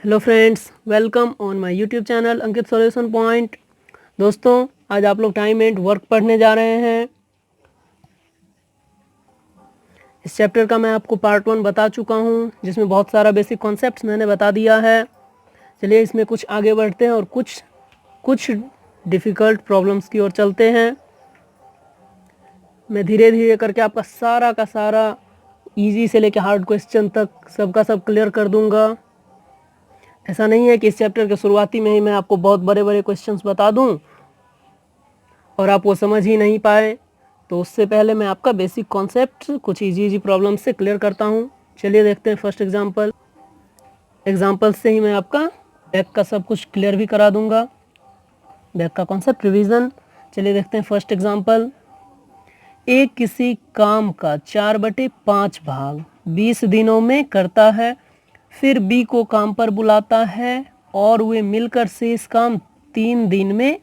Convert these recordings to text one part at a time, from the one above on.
Hello friends, welcome on my YouTube channel Ankit solution point. दोस्तों, आज आप लोग टाइम एंड वर्क पढ़ने जा रहे हैं। इस चैप्टर का मैं आपको पार्ट 1 बता चुका हूं, जिसमें बहुत सारा बेसिक कॉन्सेप्ट्स मैंने बता दिया है। चलिए इसमें कुछ आगे बढ़ते हैं और कुछ डिफ़िकल्ट प्रॉब्लम्स की ओर चलते हैं। मैं धीरे धीरे करके आपका सारा का सारा इजी से लेकर हार्ड क्वेश्चन तक सबका सब क्लियर कर दूंगा। ऐसा नहीं है कि इस चैप्टर के शुरुआती में ही मैं आपको बहुत बड़े बड़े क्वेश्चंस बता दूं और आप वो समझ ही नहीं पाए। तो उससे पहले मैं आपका बेसिक कॉन्सेप्ट कुछ इजी प्रॉब्लम से क्लियर करता हूं। चलिए देखते हैं फर्स्ट एग्जाम्पल से ही मैं आपका बैक का सब कुछ क्लियर भी करा दूंगा, बैक का कॉन्सेप्ट रिवीजन। चलिए देखते हैं फर्स्ट एग्जाम्पल। ए किसी काम का 4/5 भाग 20 दिनों में करता है, फिर बी को काम पर बुलाता है और वे मिलकर शेष काम 3 दिन में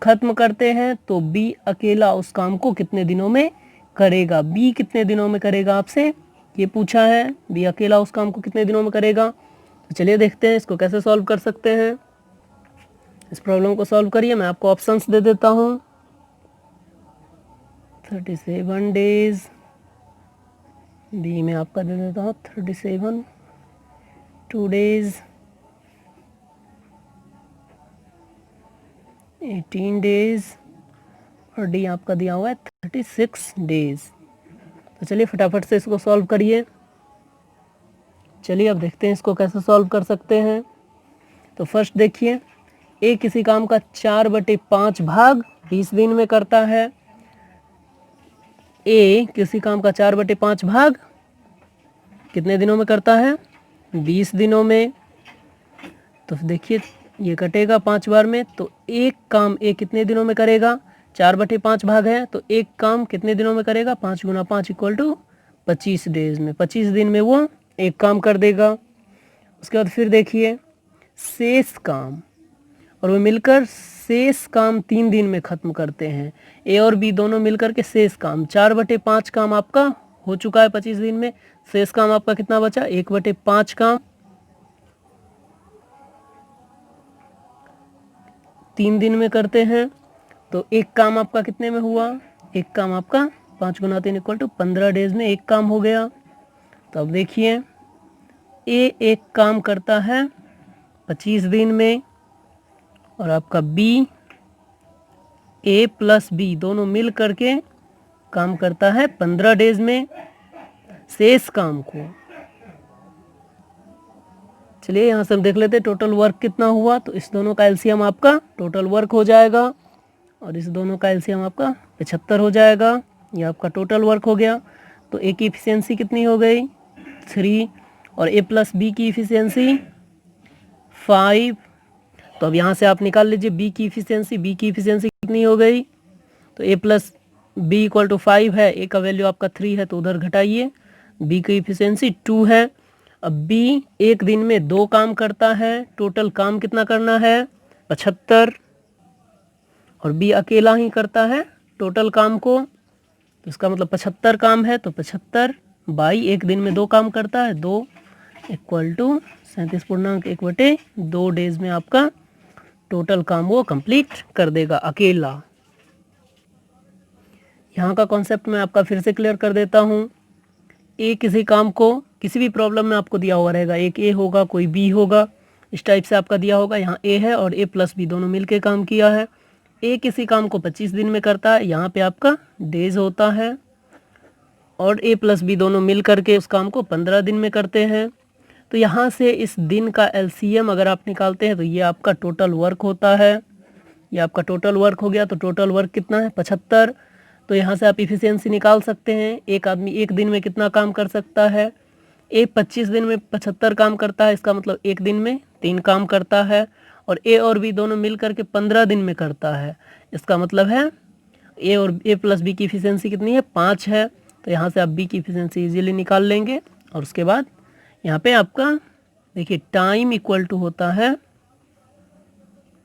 खत्म करते हैं, तो बी अकेला उस काम को कितने दिनों में करेगा। बी कितने दिनों में करेगा, आपसे ये पूछा है। बी अकेला उस काम को कितने दिनों में करेगा। तो चलिए देखते हैं इसको कैसे सॉल्व कर सकते हैं। इस प्रॉब्लम को सॉल्व करिए। मैं आपको ऑप्शंस दे देता हूँ। 37 डेज, बी में आपका दे देता हूँ 37, 2 डेज, 18 डेज और डी आपका दिया हुआ है 36 डेज। तो चलिए फटाफट से इसको सॉल्व करिए। चलिए अब देखते हैं इसको कैसे सॉल्व कर सकते हैं। तो फर्स्ट देखिए, ए किसी काम का 4/5 भाग 20 दिन में करता है। ए किसी काम का 4/5 भाग कितने दिनों में करता है, 20 दिनों में। तो देखिए ये कटेगा 5 बार में, तो एक काम ए कितने दिनों में करेगा। 4/5 भाग है तो एक काम कितने दिनों में करेगा, 5 × 5 = 25 डेज में। 25 दिन में वो एक काम कर देगा। उसके बाद फिर देखिए शेष काम, और वो मिलकर शेष काम 3 दिन में ख़त्म करते हैं। ए और बी दोनों मिलकर के शेष काम 4/5 काम आपका हो चुका है 25 दिन में। शेष काम आपका कितना बचा, 1/5 काम 3 दिन में करते हैं। तो एक काम आपका कितने में हुआ, एक काम आपका 5 × 3 = 15 डेज में एक काम हो गया। तो अब देखिए ए एक काम करता है 25 दिन में, और आपका बी, ए प्लस बी दोनों मिल करके काम करता है 15 डेज में शेष काम को। चलिए यहाँ से हम देख लेते हैं टोटल वर्क कितना हुआ। तो इस दोनों का एलसीएम आपका टोटल वर्क हो जाएगा, और इस दोनों का एलसीएम आपका 75 हो जाएगा। ये आपका टोटल वर्क हो गया। तो ए की इफिशियंसी कितनी हो गई, 3, और ए प्लस बी की इफिशियंसी 5। तो अब यहाँ से आप निकाल लीजिए बी की इफिशियंसी। बी की इफिशियंसी कितनी हो गई, तो ए प्लस बी = 5 है, ए का वैल्यू आपका 3 है तो उधर घटाइए। बी की इफिशियंसी 2 है। अब बी एक दिन में 2 काम करता है, टोटल काम कितना करना है, 75, और बी अकेला ही करता है टोटल काम को। तो इसका मतलब 75 काम है, तो 75 बाई एक दिन में 2 काम करता है, 2 = 37.1/2 डेज में आपका टोटल काम वो कंप्लीट कर देगा अकेला। यहाँ का कॉन्सेप्ट मैं आपका फिर से क्लियर कर देता हूँ। ए किसी काम को किसी भी प्रॉब्लम में आपको दिया हुआ रहेगा, एक ए होगा कोई बी होगा, इस टाइप से आपका दिया होगा। यहाँ ए है और ए प्लस बी दोनों मिलके काम किया है। ए किसी काम को 25 दिन में करता है, यहाँ पे आपका डेज होता है, और ए प्लस बी दोनों मिल करके उस काम को 15 दिन में करते हैं। तो यहाँ से इस दिन का एलसीएम अगर आप निकालते हैं तो ये आपका टोटल वर्क होता है। ये आपका टोटल वर्क हो गया। तो टोटल वर्क कितना है, 75। तो यहाँ से आप इफिशियंसी निकाल सकते हैं, एक आदमी एक दिन में कितना काम कर सकता है। ए 25 दिन में 75 काम करता है, इसका मतलब एक दिन में 3 काम करता है, और ए और बी दोनों मिल करके 15 दिन में करता है। इसका मतलब है ए और ए प्लस बी की इफिशियंसी कितनी है, 5 है। तो यहाँ से आप बी की इफिशियंसी इजीली निकाल लेंगे। और उसके बाद यहाँ पे आपका देखिए टाइम इक्वल टू होता है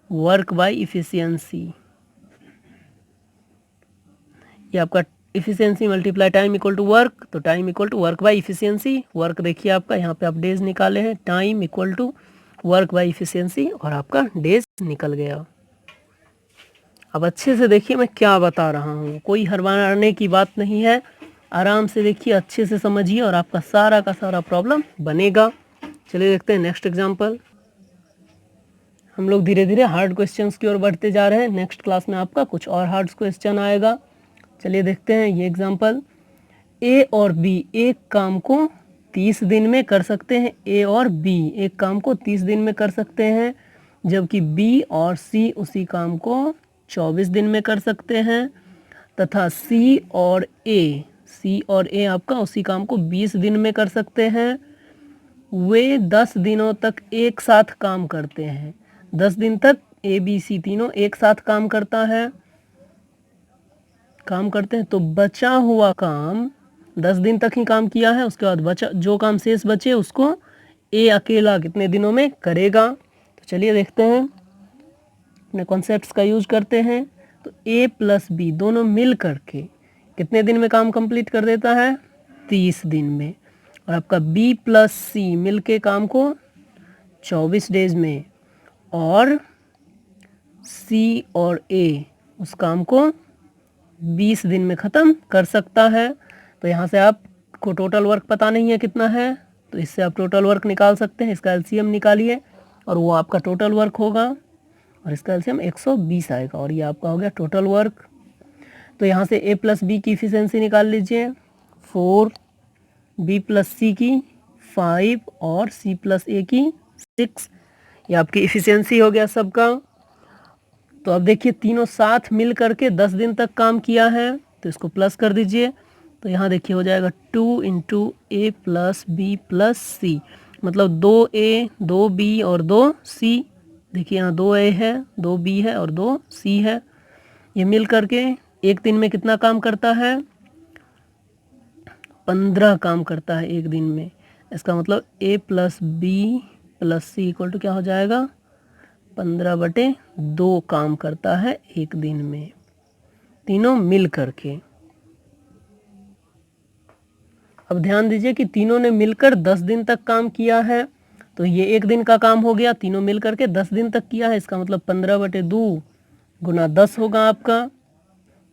वर्क बाय इफिशियंसी। ये आपका efficiency multiply time equal to work, तो time equal to work by efficiency. Work देखिए आपका यहाँ पे आप डेज निकाले हैं, time equal to work by efficiency और आपका डेज निकल गया। अब अच्छे से देखिए मैं क्या बता रहा हूँ, कोई हड़बड़ाने की बात नहीं है, आराम से देखिए, अच्छे से समझिए और आपका सारा का सारा प्रॉब्लम बनेगा। चलिए देखते हैं नेक्स्ट एग्जांपल। हम लोग धीरे धीरे हार्ड क्वेश्चंस की ओर बढ़ते जा रहे हैं। नेक्स्ट क्लास में आपका कुछ और हार्ड क्वेश्चन आएगा। चलिए देखते हैं ये एग्जांपल। ए और बी एक काम को 30 दिन में कर सकते हैं। ए और बी एक काम को 30 दिन में कर सकते हैं, जबकि बी और सी उसी काम को 24 दिन में कर सकते हैं, तथा सी और ए आपका उसी काम को 20 दिन में कर सकते हैं। वे 10 दिनों तक एक साथ काम करते हैं। 10 दिन तक ए बी सी तीनों एक साथ काम करते हैं, तो बचा हुआ काम 10 दिन तक ही काम किया है, उसके बाद जो काम शेष बचे उसको ए अकेला कितने दिनों में करेगा। तो चलिए देखते हैं, अपने कॉन्सेप्ट्स का यूज करते हैं। तो ए प्लस बी दोनों मिल करके कितने दिन में काम कंप्लीट कर देता है? 30 दिन में। और आपका बी प्लस सी मिल के काम को 24 डेज में, और सी और ए उस काम को 20 दिन में ख़त्म कर सकता है। तो यहाँ से आपको टोटल वर्क पता नहीं है कितना है, तो इससे आप टोटल वर्क निकाल सकते हैं। इसका एलसीएम निकालिए और वो आपका टोटल वर्क होगा, और इसका एलसीएम 120 आएगा, और ये आपका हो गया टोटल वर्क। तो यहाँ से ए प्लस बी की इफिशियंसी निकाल लीजिए, 4, बी प्लस सी की 5 और सी प्लस ए की 6। ये आपकी इफिशियंसी हो गया सबका। तो अब देखिए तीनों साथ मिल करके 10 दिन तक काम किया है, तो इसको प्लस कर दीजिए। तो यहाँ देखिए हो जाएगा 2 इंटू ए प्लस बी प्लस सी, मतलब 2A 2B और 2C। देखिए यहाँ 2A है, 2B है और 2C है। ये मिल करके एक दिन में कितना काम करता है? 15 काम करता है एक दिन में। इसका मतलब A plus B plus C equal to क्या हो जाएगा? 15/2 काम करता है एक दिन में, तीनों मिल करके। अब ध्यान दीजिए कि तीनों ने मिलकर 10 दिन तक काम किया है, तो ये एक दिन का काम हो गया, तीनों मिल करके 10 दिन तक किया है। इसका मतलब 15/2 गुना 10 होगा आपका,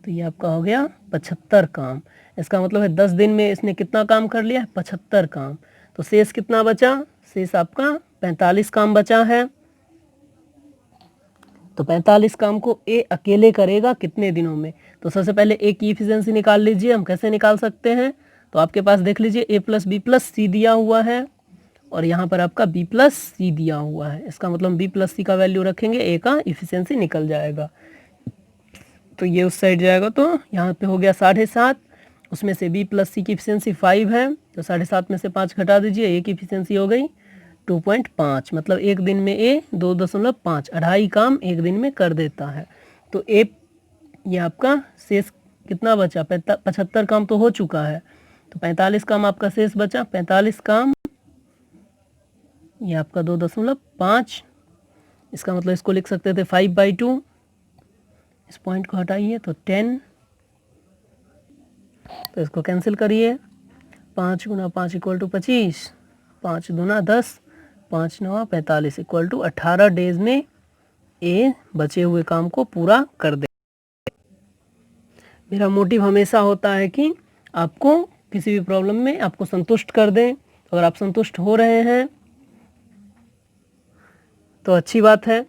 तो ये आपका हो गया 75 काम। इसका मतलब है 10 दिन में इसने कितना काम कर लिया है? 75 काम। तो शेष कितना बचा? शेष आपका 45 काम बचा है। तो 45 काम को ए अकेले करेगा कितने दिनों में? तो सबसे पहले ए की इफिशियंसी निकाल लीजिए। हम कैसे निकाल सकते हैं? तो आपके पास देख लीजिए ए प्लस बी प्लस सी दिया हुआ है, और यहाँ पर आपका बी प्लस सी दिया हुआ है। इसका मतलब बी प्लस सी का वैल्यू रखेंगे, ए का इफिशियंसी निकल जाएगा। तो ये उस साइड जाएगा, तो यहाँ पे हो गया 7.5। उसमें से बी प्लस सी की इफिशियंसी 5 है, तो 7.5 में से 5 घटा दीजिए, ए की इफिशियंसी हो गई 2.5। मतलब एक दिन में ए 2.5 2.5 काम एक दिन में कर देता है। तो ए ये आपका शेष कितना बचा? 75 काम तो हो चुका है, तो 45 काम आपका शेष बचा। 45 काम ये आपका 2.5। इसका मतलब इसको लिख सकते थे 5/2। इस पॉइंट को हटाइए तो 10, तो इसको कैंसिल करिए। 5 गुना 5 इक्वल टू 25, 5 दूना 10, 5 9 45 इक्वल टू 18 डेज में ए बचे हुए काम को पूरा कर दे। मेरा मोटिव हमेशा होता है कि आपको किसी भी प्रॉब्लम में आपको संतुष्ट कर दें। अगर आप संतुष्ट हो रहे हैं तो अच्छी बात है,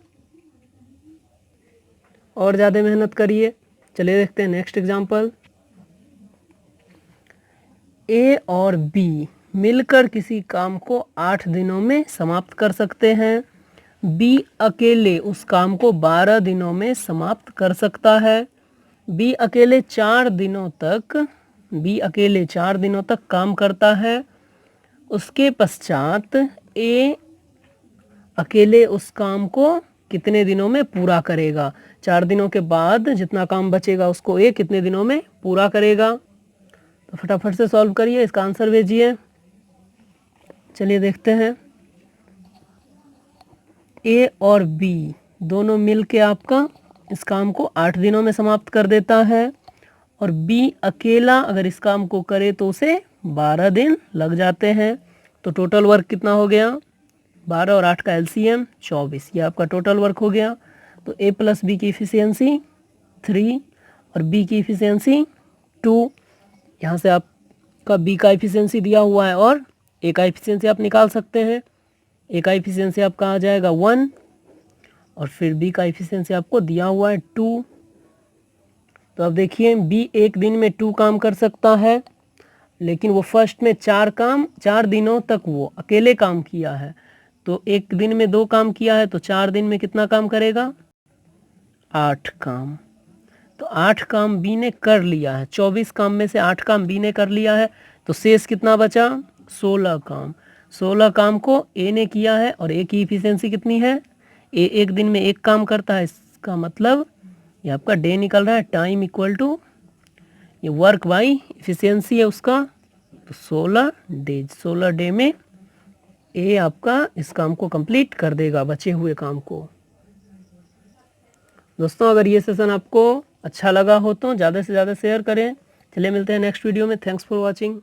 और ज़्यादा मेहनत करिए। चलिए देखते हैं नेक्स्ट एग्जांपल। ए और बी मिलकर किसी काम को 8 दिनों में समाप्त कर सकते हैं। बी अकेले उस काम को 12 दिनों में समाप्त कर सकता है। बी अकेले 4 दिनों तक काम करता है। उसके पश्चात ए अकेले उस काम को कितने दिनों में पूरा करेगा? 4 दिनों के बाद जितना काम बचेगा उसको ए कितने दिनों में पूरा करेगा? तो फटाफट से सॉल्व करिए, इसका आंसर भेजिए। चलिए देखते हैं। ए और बी दोनों मिलके आपका इस काम को 8 दिनों में समाप्त कर देता है, और बी अकेला अगर इस काम को करे तो उसे 12 दिन लग जाते हैं। तो टोटल वर्क कितना हो गया? 12 और 8 का एलसीएम 24, ये आपका टोटल वर्क हो गया। तो ए प्लस बी की इफिशियंसी 3 और बी की इफिशियंसी 2। यहाँ से आपका बी का इफिशियंसी दिया हुआ है और ए का इफिशियंसी आप निकाल सकते हैं। ए का इफिशियंसी आपका आ जाएगा 1 और फिर बी का इफिशियंसी आपको दिया हुआ है 2। तो अब देखिए बी एक दिन में 2 काम कर सकता है, लेकिन वो फर्स्ट में 4 दिनों तक वो अकेले काम किया है। तो एक दिन में 2 काम किया है तो 4 दिन में कितना काम करेगा? 8 काम। तो 8 काम बी ने कर लिया है, 24 काम में से 8 काम बी ने कर लिया है, तो शेष कितना बचा? 16 काम। 16 काम को ए ने किया है और ए की इफिशियंसी कितनी है? ए एक दिन में 1 काम करता है, इसका मतलब ये आपका डे निकल रहा है। टाइम इक्वल टू ये वर्क बाई इफिशियंसी है उसका, तो 16 डेज। 16 डे में ए आपका इस काम को कंप्लीट कर देगा, बचे हुए काम को। दोस्तों अगर ये सेशन आपको अच्छा लगा हो तो ज़्यादा से ज़्यादा शेयर करें। चलिए मिलते हैं नेक्स्ट वीडियो में। Thanks for watching.